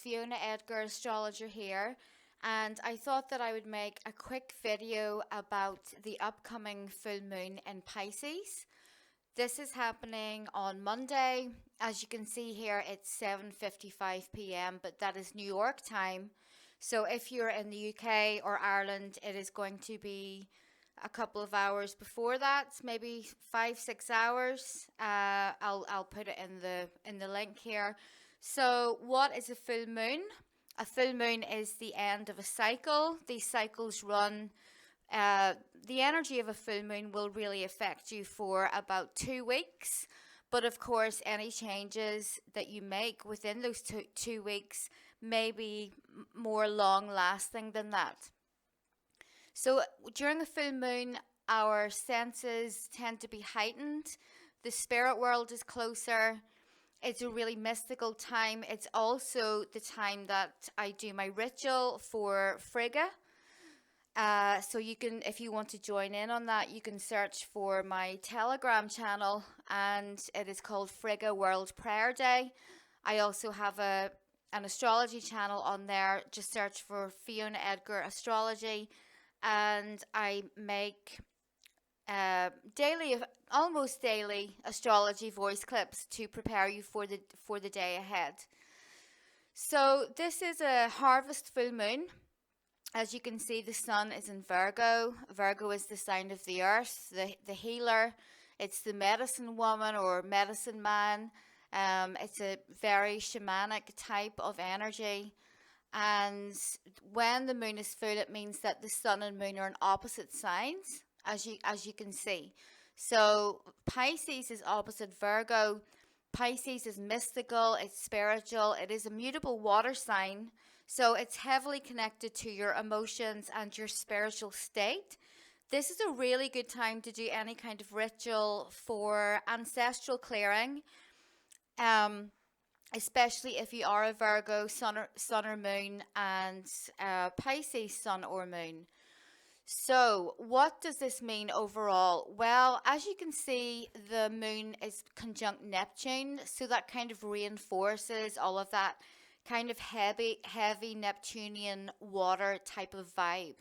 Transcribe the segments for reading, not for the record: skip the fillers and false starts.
Fiona Aedgar, astrologer here, and I thought that I would make a quick video about the upcoming full moon in Pisces. This is happening on Monday. As you can see here, it's 7:55 p.m., but that is New York time. So if you're in the UK or Ireland, it is going to be a couple of hours before that, maybe 5-6 hours. I'll put it in the link here. So what is a full moon? A full moon is the end of a cycle. These cycles run. Uh, the energy of a full moon will really affect you for about 2 weeks. But of course, any changes that you make within those two weeks may be more long lasting than that. So during a full moon, our senses tend to be heightened. The spirit world is closer. It's a really mystical time. It's also the time that I do my ritual for Frigga. So you can, if you want to join in on that, you can search for my Telegram channel, and it is called Frigga World Prayer Day. I also have an astrology channel on there. Just search for Fiona Aedgar Astrology, and I make daily, almost daily astrology voice clips to prepare you for the day ahead. So this is a harvest full moon. As you can see, the sun is in Virgo. Virgo is the sign of the earth, the healer. It's the medicine woman or medicine man. It's a very shamanic type of energy. And when the moon is full, it means that the sun and moon are in opposite signs, as you can see. So Pisces is opposite Virgo. Pisces is mystical, it's spiritual, it is a mutable water sign. So it's heavily connected to your emotions and your spiritual state. This is a really good time to do any kind of ritual for ancestral clearing. Especially if you are a Virgo sun or moon, and Pisces sun or moon. So what does this mean overall? Well, as you can see, the moon is conjunct Neptune, so that kind of reinforces all of that kind of heavy Neptunian water type of vibe.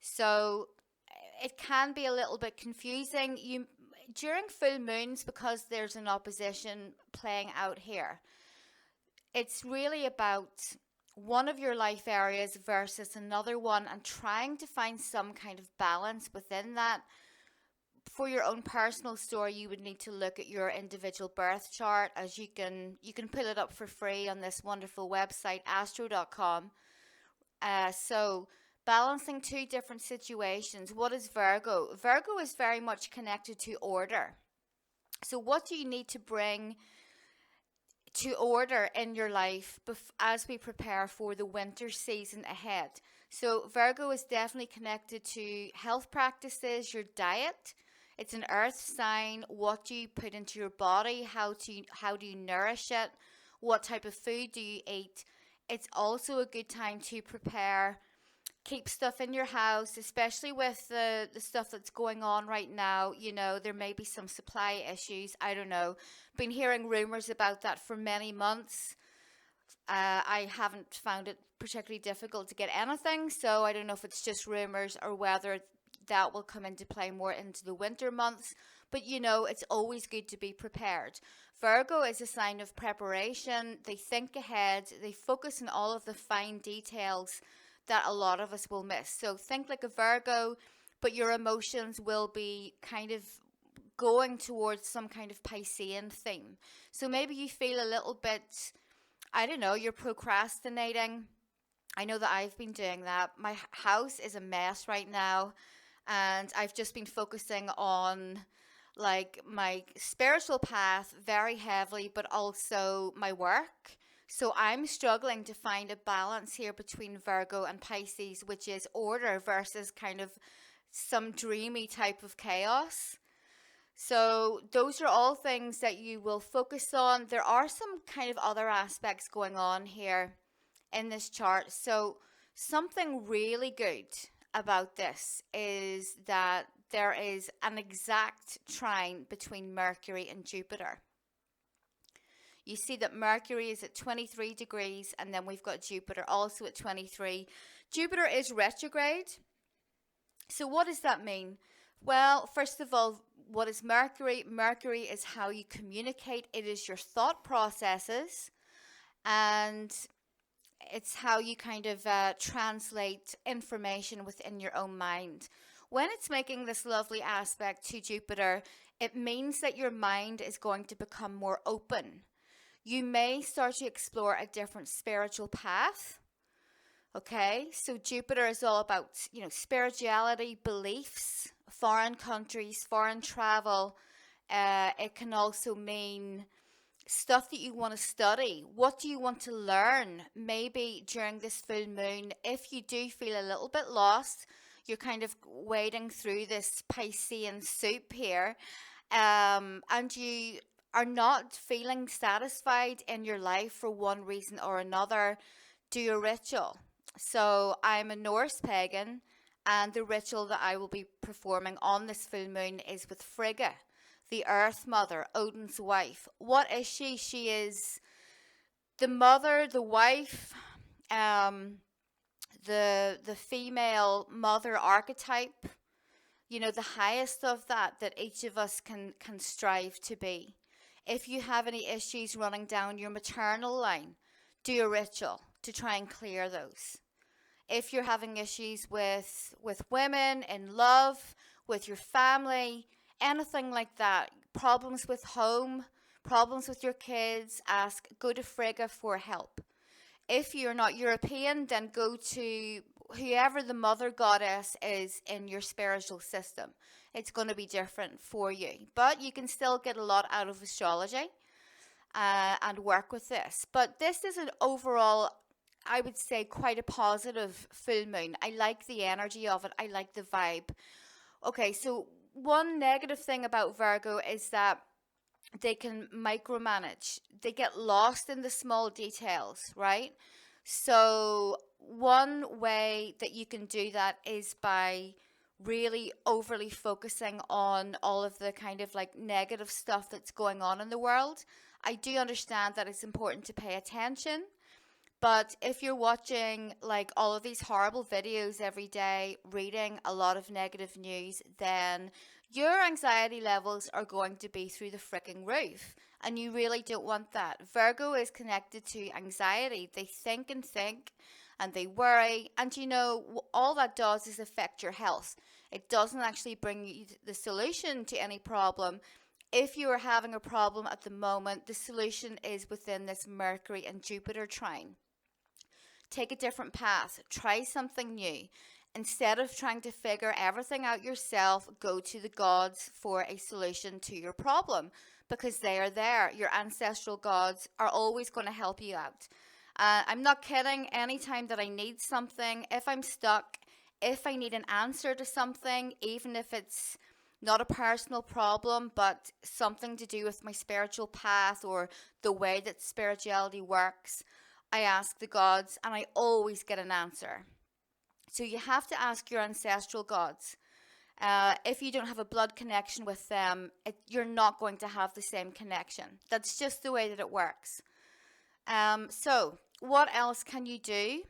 So it can be a little bit confusing. During full moons, because there's an opposition playing out here, it's really about one of your life areas versus another one, and trying to find some kind of balance within that. For your own personal story, you would need to look at your individual birth chart, as you can pull it up for free on this wonderful website, astro.com. So balancing two different situations. What is Virgo? Virgo is very much connected to order. So what do you need to bring to order in your life as we prepare for the winter season ahead? So Virgo is definitely connected to health practices, your diet. It's an earth sign. What do you put into your body? How do you nourish it? What type of food do you eat? It's also a good time to prepare, keep stuff in your house, especially with the stuff that's going on right now. You know, there may be some supply issues. I don't know. Been hearing rumors about that for many months. I haven't found it particularly difficult to get anything, so I don't know if it's just rumors or whether that will come into play more into the winter months. But you know, it's always good to be prepared. Virgo is a sign of preparation. They think ahead. They focus on all of the fine details that a lot of us will miss. So think like a Virgo, but your emotions will be kind of going towards some kind of Piscean theme. So maybe you feel a little bit, I don't know, you're procrastinating. I know that I've been doing that. My house is a mess right now, and I've just been focusing on like my spiritual path very heavily, but also my work. So I'm struggling to find a balance here between Virgo and Pisces, which is order versus kind of some dreamy type of chaos. So those are all things that you will focus on. There are some kind of other aspects going on here in this chart. So something really good about this is that there is an exact trine between Mercury and Jupiter. You see that Mercury is at 23 degrees, and then we've got Jupiter also at 23. Jupiter is retrograde. So what does that mean? Well, first of all, what is Mercury? Mercury is how you communicate. It is your thought processes, and it's how you kind of translate information within your own mind. When it's making this lovely aspect to Jupiter, it means that your mind is going to become more open. You may start to explore a different spiritual path. Okay, so Jupiter is all about, spirituality, beliefs, foreign countries, foreign travel. It can also mean stuff that you want to study. What do you want to learn? Maybe during this full moon, if you do feel a little bit lost, you're kind of wading through this Piscean soup here, and you are not feeling satisfied in your life for one reason or another, do a ritual. So I'm a Norse pagan, and the ritual that I will be performing on this full moon is with Frigga, the Earth Mother, Odin's wife. What is she? She is the mother, the wife, the female mother archetype. The highest of that each of us can strive to be. If you have any issues running down your maternal line, do a ritual to try and clear those. If you're having issues with women, in love, with your family, anything like that, problems with home, problems with your kids, go to Frigga for help. If you're not European, then go to whoever the mother goddess is in your spiritual system. It's going to be different for you, but you can still get a lot out of astrology and work with this. But this is an overall, I would say, quite a positive full moon. I like the energy of it. I like the vibe. Okay, so one negative thing about Virgo is that they can micromanage. They get lost in the small details, right? So one way that you can do that is by really overly focusing on all of the kind of like negative stuff that's going on in the world. I do understand that it's important to pay attention, but if you're watching like all of these horrible videos every day, reading a lot of negative news, then your anxiety levels are going to be through the freaking roof. And you really don't want that. Virgo is connected to anxiety. They think and they worry. And all that does is affect your health. It doesn't actually bring you the solution to any problem. If you are having a problem at the moment, the solution is within this Mercury and Jupiter trine. Take a different path. Try something new. Instead of trying to figure everything out yourself, go to the gods for a solution to your problem, because they are there. Your ancestral gods are always going to help you out. I'm not kidding. Anytime that I need something, if I'm stuck, if I need an answer to something, even if it's not a personal problem, but something to do with my spiritual path or the way that spirituality works, I ask the gods and I always get an answer. So you have to ask your ancestral gods. If you don't have a blood connection with them, you're not going to have the same connection. That's just the way that it works. So what else can you do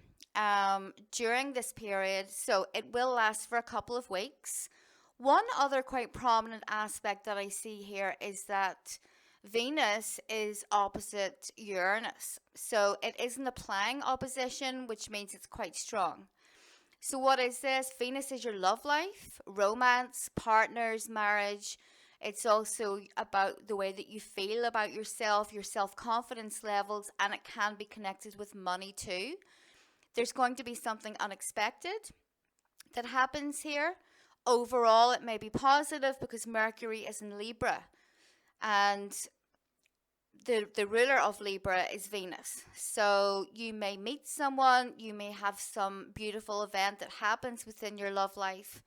during this period? So it will last for a couple of weeks. One other quite prominent aspect that I see here is that Venus is opposite Uranus. So it is an applying opposition, which means it's quite strong. So what is this? Venus is your love life, romance, partners, marriage. It's also about the way that you feel about yourself, your self-confidence levels, and it can be connected with money too. There's going to be something unexpected that happens here. Overall, it may be positive because Mercury is in Libra, and the ruler of Libra is Venus. So you may meet someone, you may have some beautiful event that happens within your love life,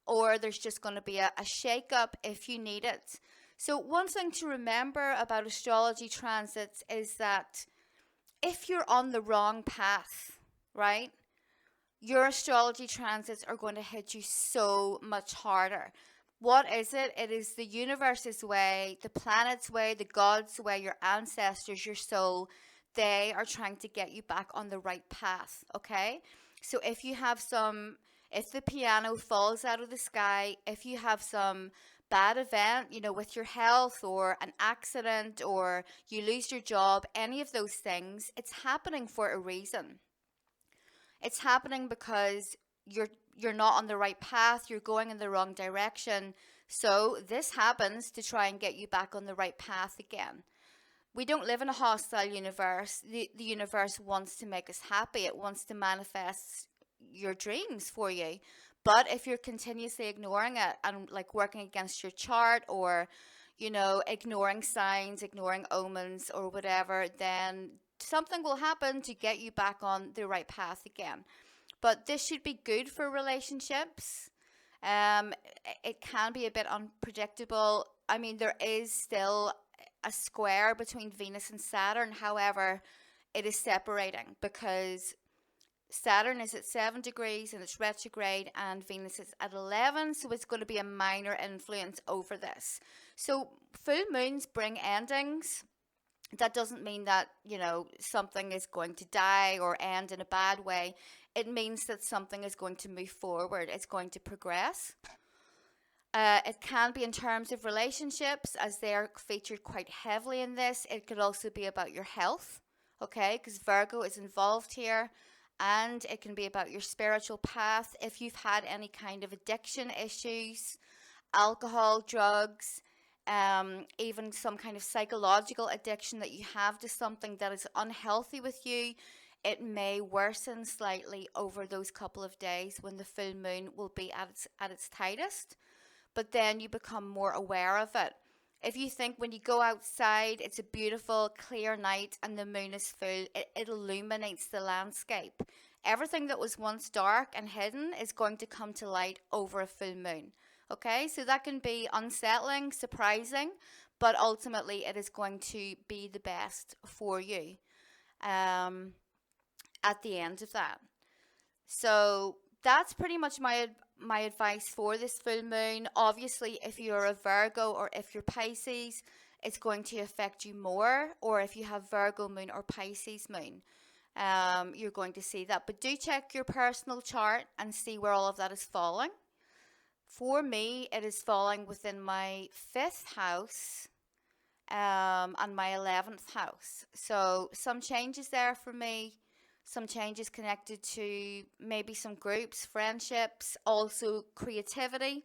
or there's just going to be a shake-up if you need it. So one thing to remember about astrology transits is that if you're on the wrong path, right, your astrology transits are going to hit you so much harder. What is it? It is the universe's way, the planet's way, the God's way, your ancestors, your soul. They are trying to get you back on the right path, okay? So if the piano falls out of the sky, if you have some bad event, with your health or an accident or you lose your job, any of those things, it's happening for a reason. It's happening because you're not on the right path, you're going in the wrong direction. So this happens to try and get you back on the right path again. We don't live in a hostile universe. The universe wants to make us happy. It wants to manifest your dreams for you. But if you're continuously ignoring it and like working against your chart or, ignoring signs, ignoring omens or whatever, then something will happen to get you back on the right path again. But this should be good for relationships. Um, it can be a bit unpredictable. I mean, there is still a square between Venus and Saturn. However, it is separating because Saturn is at 7 degrees and it's retrograde, and Venus is at 11, so it's going to be a minor influence over this. So, full moons bring endings. That doesn't mean that, something is going to die or end in a bad way. It means that something is going to move forward, it's going to progress. It can be in terms of relationships, as they are featured quite heavily in this. It could also be about your health, okay, because Virgo is involved here. And it can be about your spiritual path. If you've had any kind of addiction issues, alcohol, drugs, even some kind of psychological addiction that you have to something that is unhealthy with you, it may worsen slightly over those couple of days when the full moon will be at its tightest. But then you become more aware of it. If you think when you go outside, it's a beautiful, clear night and the moon is full, it illuminates the landscape. Everything that was once dark and hidden is going to come to light over a full moon. Okay, so that can be unsettling, surprising, but ultimately it is going to be the best for you at the end of that. So that's pretty much my advice for this full moon. Obviously, if you're a Virgo or if you're Pisces, it's going to affect you more. Or if you have Virgo moon or Pisces moon, you're going to see that. But do check your personal chart and see where all of that is falling. For me, it is falling within my 5th house and my 11th house. So some changes there for me. Some changes connected to maybe some groups, friendships, also creativity,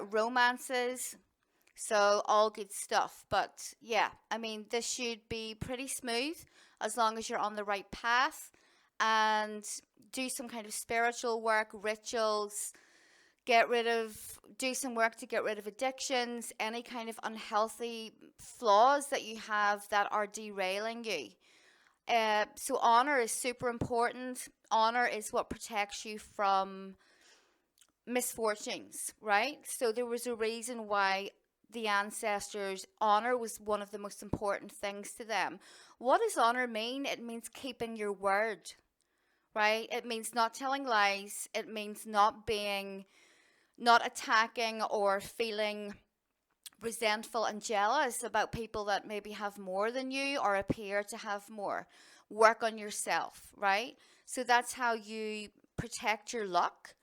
romances. So all good stuff. But yeah, I mean, this should be pretty smooth as long as you're on the right path and do some kind of spiritual work, rituals, do some work to get rid of addictions, any kind of unhealthy flaws that you have that are derailing you. So honor is super important. Honor is what protects you from misfortunes, right? So there was a reason why the ancestors, honor was one of the most important things to them. What does honor mean? It means keeping your word, right? It means not telling lies. It means not attacking or feeling resentful and jealous about people that maybe have more than you or appear to have more. Work on yourself, right? So that's how you protect your luck.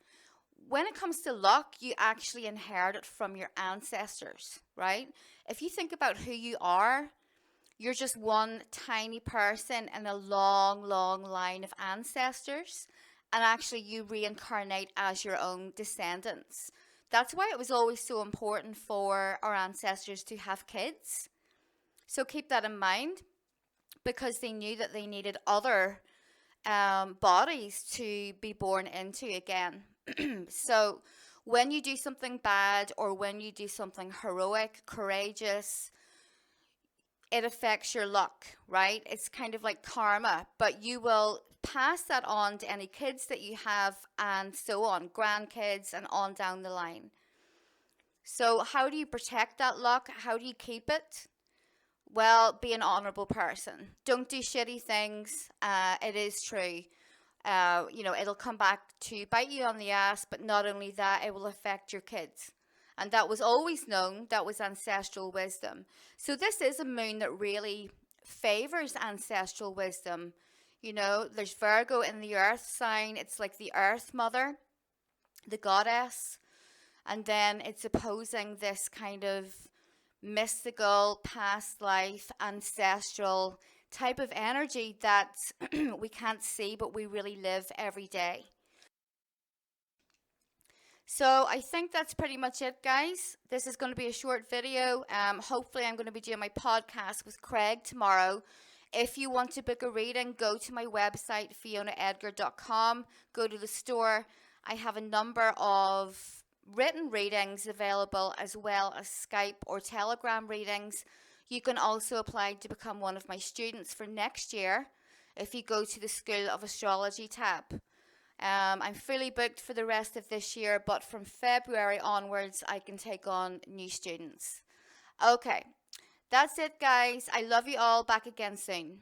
When it comes to luck, you actually inherit it from your ancestors, right? If you think about who you are, you're just one tiny person in a long, long line of ancestors, and actually you reincarnate as your own descendants. That's why it was always so important for our ancestors to have kids. So keep that in mind, because they knew that they needed other bodies to be born into again. So when you do something bad or when you do something heroic, courageous, it affects your luck, right? It's kind of like karma, but you will pass that on to any kids that you have and so on, grandkids and on down the line. So how do you protect that luck? How do you keep it? Well, be an honorable person. Don't do shitty things. It is true. It'll come back to bite you on the ass, but not only that, it will affect your kids. And that was always known, that was ancestral wisdom. So this is a moon that really favors ancestral wisdom. You know, there's Virgo in the earth sign. It's like the earth mother, the goddess. And then it's opposing this kind of mystical, past life, ancestral type of energy that we can't see, but we really live every day. So I think that's pretty much it, guys. This is going to be a short video. Hopefully I'm going to be doing my podcast with Craig tomorrow. If you want to book a reading, go to my website, FionaAedgar.com. Go to the store. I have a number of written readings available, as well as Skype or Telegram readings. You can also apply to become one of my students for next year if you go to the School of Astrology tab. I'm fully booked for the rest of this year, but from February onwards, I can take on new students. Okay, that's it, guys. I love you all. Back again soon.